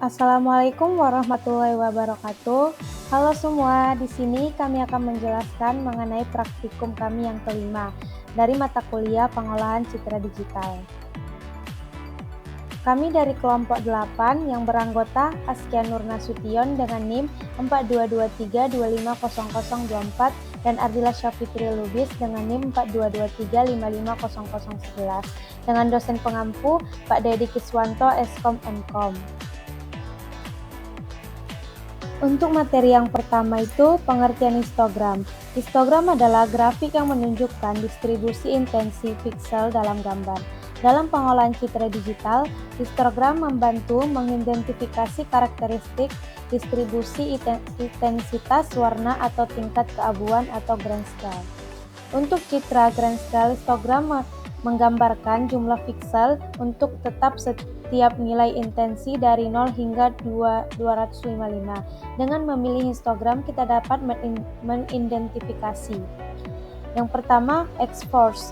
Assalamualaikum warahmatullahi wabarakatuh. Halo semua, di sini kami akan menjelaskan mengenai praktikum kami yang kelima dari mata kuliah Pengolahan Citra Digital. Kami dari kelompok 8 yang beranggota Askia Nur Nasution dengan NIM 4223250024 dan Ardila Syafitri Lubis dengan NIM 4223550011 dengan dosen pengampu Pak Dedi Kiswanto Eskom Mkom. Untuk materi yang pertama itu pengertian histogram. Histogram adalah grafik yang menunjukkan distribusi intensi piksel dalam gambar. Dalam pengolahan citra digital, histogram membantu mengidentifikasi karakteristik distribusi intensitas warna atau tingkat keabuan atau grayscale. Untuk citra grayscale, histogram menggambarkan jumlah piksel untuk tetap setiap nilai intensi dari 0 hingga 255. Dengan memilih histogram, kita dapat mengidentifikasi. Yang pertama, X-force.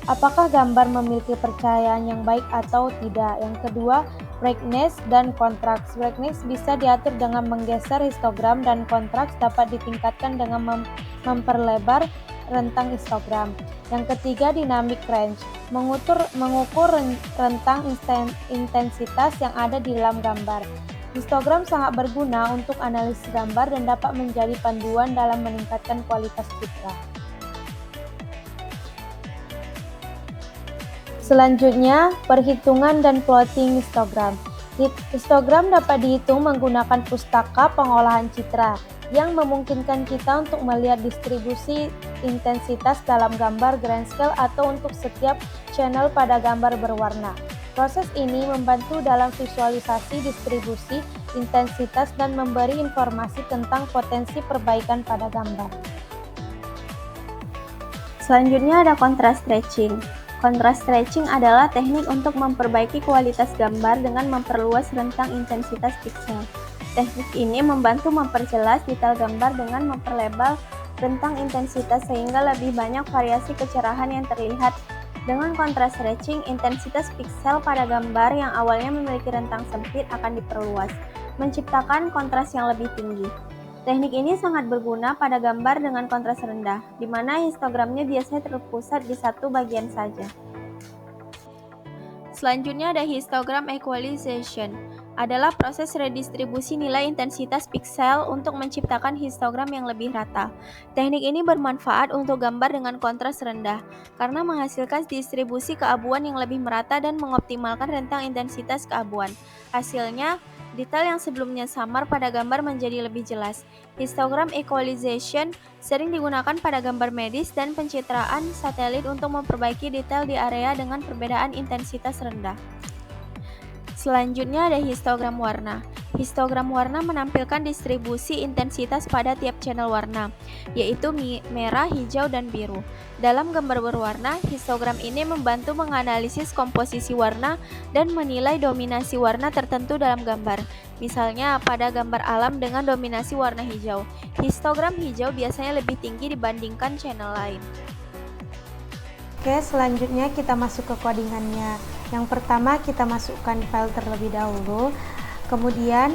Apakah gambar memiliki percayaan yang baik atau tidak? Yang kedua, brightness dan contrast. Brightness bisa diatur dengan menggeser histogram dan contrast dapat ditingkatkan dengan memperlebar rentang histogram. Yang ketiga, dynamic range. Mengukur rentang intensitas yang ada di dalam gambar. Histogram sangat berguna untuk analisis gambar dan dapat menjadi panduan dalam meningkatkan kualitas citra. Selanjutnya, perhitungan dan plotting histogram. Histogram dapat dihitung menggunakan pustaka pengolahan citra yang memungkinkan kita untuk melihat distribusi intensitas dalam gambar grayscale atau untuk setiap channel pada gambar berwarna. Proses ini membantu dalam visualisasi distribusi intensitas dan memberi informasi tentang potensi perbaikan pada gambar. Selanjutnya ada contrast stretching. Contrast stretching adalah teknik untuk memperbaiki kualitas gambar dengan memperluas rentang intensitas piksel. Teknik ini membantu memperjelas detail gambar dengan memperlebar rentang intensitas sehingga lebih banyak variasi kecerahan yang terlihat. Dengan contrast stretching, intensitas piksel pada gambar yang awalnya memiliki rentang sempit akan diperluas, menciptakan kontras yang lebih tinggi. Teknik ini sangat berguna pada gambar dengan kontras rendah, di mana histogramnya biasanya terpusat di satu bagian saja. Selanjutnya ada histogram equalization. Adalah proses redistribusi nilai intensitas piksel untuk menciptakan histogram yang lebih rata. Teknik ini bermanfaat untuk gambar dengan kontras rendah, karena menghasilkan distribusi keabuan yang lebih merata dan mengoptimalkan rentang intensitas keabuan. Hasilnya, detail yang sebelumnya samar pada gambar menjadi lebih jelas. Histogram equalization sering digunakan pada gambar medis dan pencitraan satelit untuk memperbaiki detail di area dengan perbedaan intensitas rendah. Selanjutnya ada histogram warna. Histogram warna menampilkan distribusi intensitas pada tiap channel warna, yaitu merah, hijau, dan biru. Dalam gambar berwarna, histogram ini membantu menganalisis komposisi warna dan menilai dominasi warna tertentu dalam gambar. Misalnya pada gambar alam dengan dominasi warna hijau, histogram hijau biasanya lebih tinggi dibandingkan channel lain. Oke, selanjutnya kita masuk ke codingannya. Yang pertama kita masukkan file terlebih dahulu, kemudian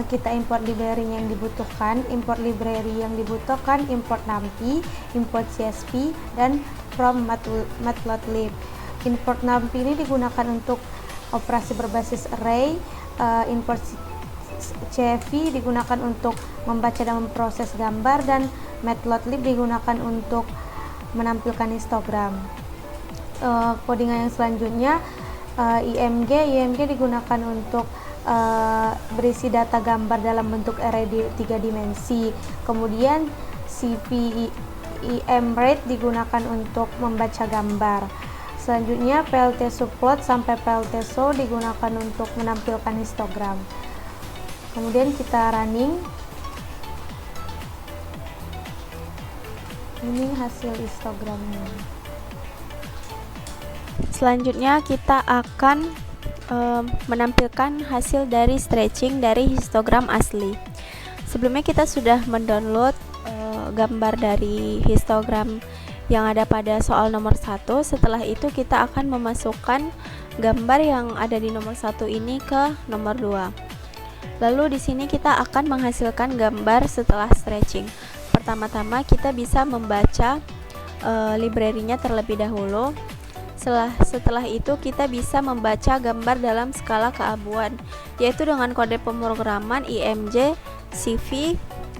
kita import library yang dibutuhkan. Import library yang dibutuhkan import numpy, import csv, dan from matplotlib. Import numpy ini digunakan untuk operasi berbasis array, import csv digunakan untuk membaca dan memproses gambar, dan matplotlib digunakan untuk menampilkan histogram. Codingan yang selanjutnya IMG digunakan untuk berisi data gambar dalam bentuk array di 3 dimensi. Kemudian CVEM-RAID digunakan untuk membaca gambar. Selanjutnya PLT subplot sampai PLT show digunakan untuk menampilkan histogram. Kemudian kita running. Ini hasil histogramnya. Selanjutnya kita akan menampilkan hasil dari stretching dari histogram asli. Sebelumnya kita sudah mendownload gambar dari histogram yang ada pada soal nomor 1. Setelah itu kita akan memasukkan gambar yang ada di nomor 1 ini ke nomor 2. Lalu di sini kita akan menghasilkan gambar setelah stretching. Pertama-tama kita bisa membaca library-nya terlebih dahulu. Setelah itu kita bisa membaca gambar dalam skala keabuan, yaitu dengan kode pemrograman IMG, CV,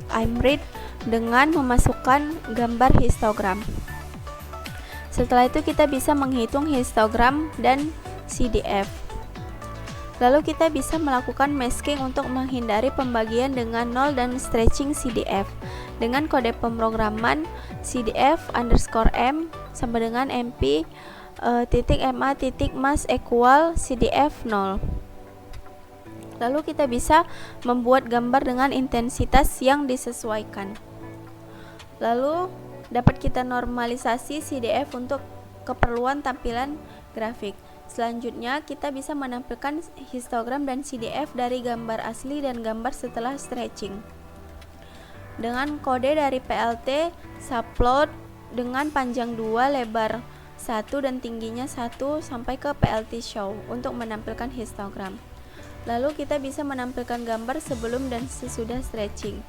IMRID dengan memasukkan gambar histogram. Setelah itu kita bisa menghitung histogram dan CDF. Lalu kita bisa melakukan masking untuk menghindari pembagian dengan 0 dan stretching CDF dengan kode pemrograman CDF_M sama dengan MP .ma.mas equal CDF 0. Lalu kita bisa membuat gambar dengan intensitas yang disesuaikan. Lalu dapat kita normalisasi CDF untuk keperluan tampilan grafik. Selanjutnya kita bisa menampilkan histogram dan CDF dari gambar asli dan gambar setelah stretching dengan kode dari PLT subplot dengan panjang 2, lebar 1 dan tingginya 1 sampai ke PLT show untuk menampilkan histogram. Lalu kita bisa menampilkan gambar sebelum dan sesudah stretching.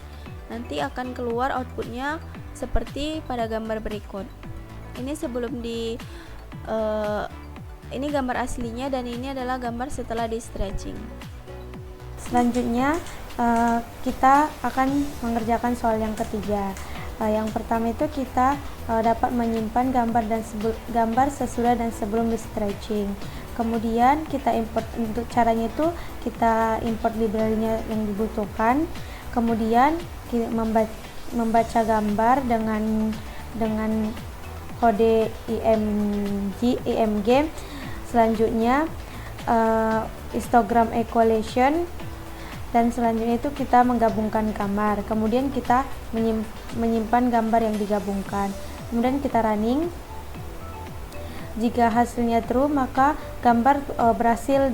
Nanti akan keluar outputnya seperti pada gambar berikut. Ini sebelum ini gambar aslinya dan ini adalah gambar setelah di stretching. Selanjutnya kita akan mengerjakan soal yang ketiga. Yang pertama itu kita dapat menyimpan gambar sesudah dan sebelum di stretching. Kemudian kita import, untuk caranya itu kita import library-nya yang dibutuhkan. Kemudian kita membaca gambar dengan kode IMG. Selanjutnya histogram equation, dan selanjutnya itu kita menggabungkan gambar. Kemudian kita menyimpan gambar yang digabungkan. Kemudian kita running. Jika hasilnya true, maka gambar berhasil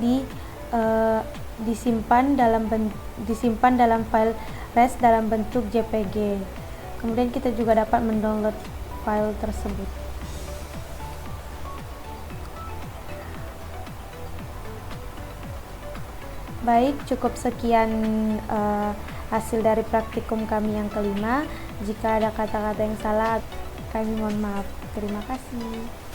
disimpan dalam file REST dalam bentuk JPG. Kemudian kita juga dapat mendownload file tersebut. Baik, cukup sekian hasil dari praktikum kami yang kelima. Jika ada kata-kata yang salah, kami mohon maaf. Terima kasih.